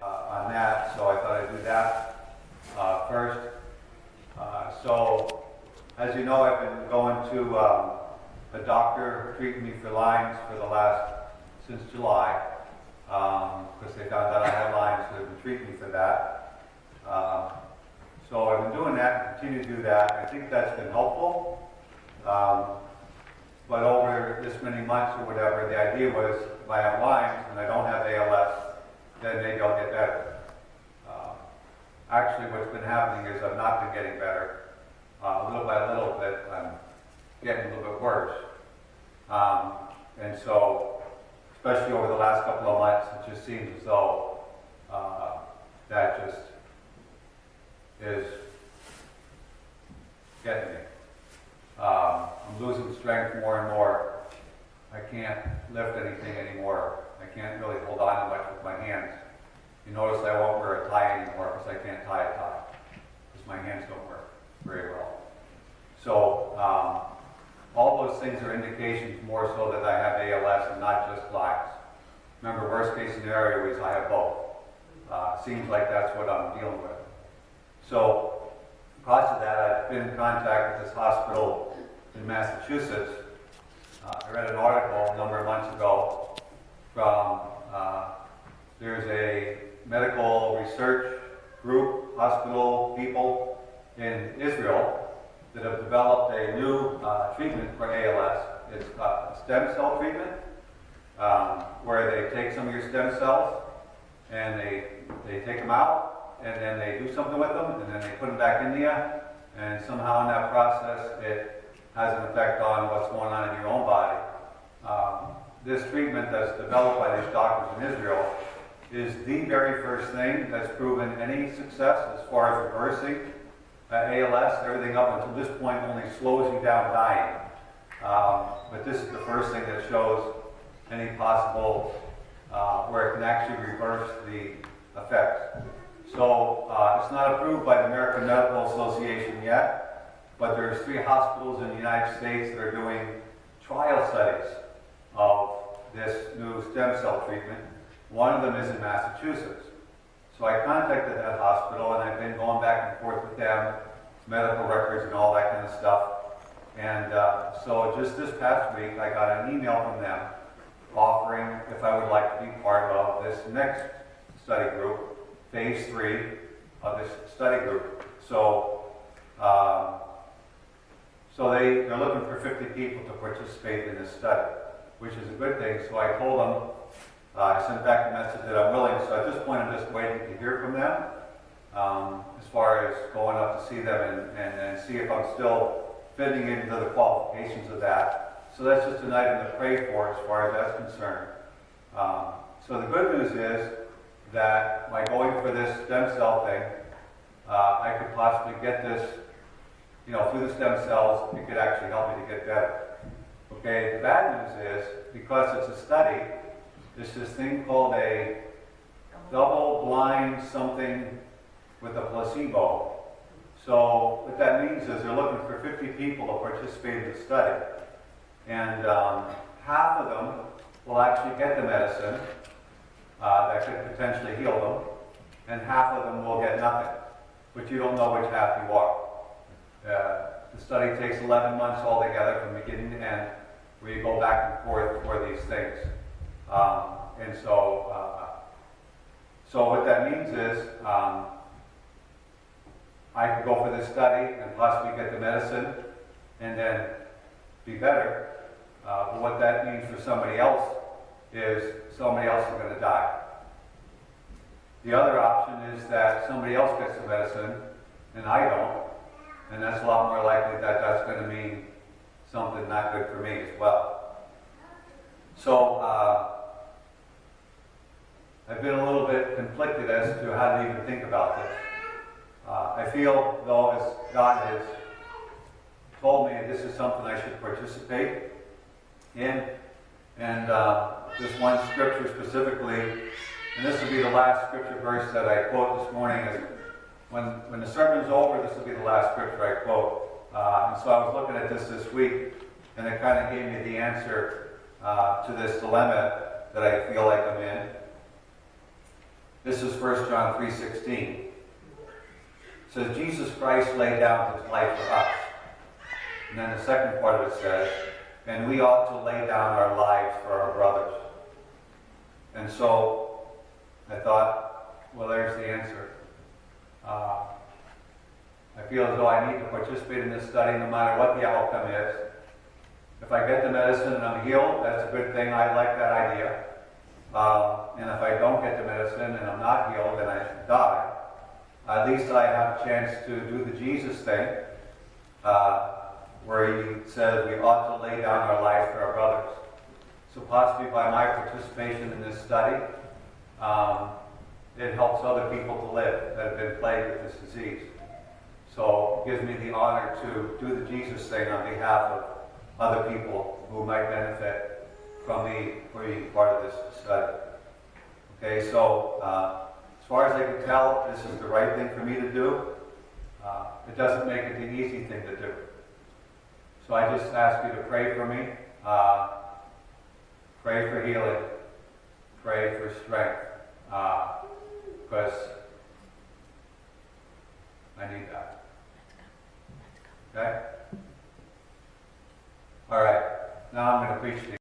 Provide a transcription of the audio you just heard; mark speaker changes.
Speaker 1: on that, so I thought I'd do that first. So, as you know, I've been going to a doctor treating me for Lyme's since July, because they found out I had Lyme's, so they've been treating me for that. So I've been doing that and continue to do that. I think that's been helpful. But over this many months or whatever, the idea was if I have Lyme's and I don't have ALS, then maybe I'll get better. Actually, what's been happening is I've not been getting better. Little by little bit, I'm getting a little bit worse. And so, especially over the last couple of months, it just seems as though that just is getting me. I'm losing strength more and more. I can't lift anything anymore. I can't really hold on to much with my hands. You notice I won't wear a tie anymore because I can't tie a tie, because my hands don't work very well. So all those things are indications more so that I have ALS and not just Lyme's. Remember, worst case scenario is I have both. Seems like that's what I'm dealing with. So because of that, I've been in contact with this hospital in Massachusetts. I read an article a number of months ago from, there's a medical research group, hospital people in Israel that have developed a new treatment for ALS. It's stem cell treatment, where they take some of your stem cells and they take them out, and then they do something with them, and then they put them back in you, and somehow in that process it has an effect on what's going on in your own body. This treatment that's developed by these doctors in Israel is the very first thing that's proven any success as far as reversing ALS. Everything up until this point only slows you down dying. But this is the first thing that shows any possible where it can actually reverse the effects. So it's not approved by the American Medical Association yet, but there's 3 hospitals in the United States that are doing trial studies of this new stem cell treatment. One of them is in Massachusetts. So I contacted that hospital, and I've been going back and forth with them, medical records and all that kind of stuff. And so just this past week, I got an email from them offering if I would like to be part of this next study group, phase 3 of this study group. So, they're looking for 50 people to participate in this study, which is a good thing. So I told them, I sent back a message that I'm willing. So at this point, I'm just waiting to hear from them as far as going up to see them and see if I'm still fitting into the qualifications of that. So that's just an item to pray for as far as that's concerned. So the good news is that by going for this stem cell thing, I could possibly get this, through the stem cells, it could actually help me to get better. Okay, the bad news is, because it's a study, there's this thing called a double-blind something with a placebo. So what that means is they're looking for 50 people to participate in the study. And half of them will actually get the medicine that could potentially heal them, and half of them will get nothing. But you don't know which half you are. The study takes 11 months altogether from beginning to end, where you go back and forth for these things. And so what that means is I could go for this study and possibly get the medicine and then be better. But what that means for somebody else is somebody else is going to die. The other option is that somebody else gets the medicine and I don't, and that's a lot more likely that that's going to mean something not good for me as well. So I've been a little bit conflicted as to how to even think about this. I feel, though, as God has told me this is something I should participate in, and this one scripture specifically, and this will be the last scripture verse that I quote this morning. Is when the sermon's over, this will be the last scripture I quote. And so I was looking at this week, and it kind of gave me the answer to this dilemma that I feel like I'm in. This is 1 John 3:16. It says, Jesus Christ laid down his life for us. And then the second part of it says, and we ought to lay down our lives for our brothers. And so I thought, well, there's the answer. I feel as though I need to participate in this study no matter what the outcome is. If I get the medicine and I'm healed, that's a good thing. I like that idea. And if I don't get the medicine and I'm not healed and I die, at least I have a chance to do the Jesus thing, where he says we ought to lay down our lives for our brothers. So possibly by my participation in this study, it helps other people to live that have been plagued with this disease. So it gives me the honor to do the Jesus thing on behalf of other people who might benefit from me being part of this study. Okay, so as far as I can tell, this is the right thing for me to do. It doesn't make it the easy thing to do. So I just ask you to pray for me. Pray for healing. Pray for strength. Because I need that. Okay? All right. Now I'm going to preach to you.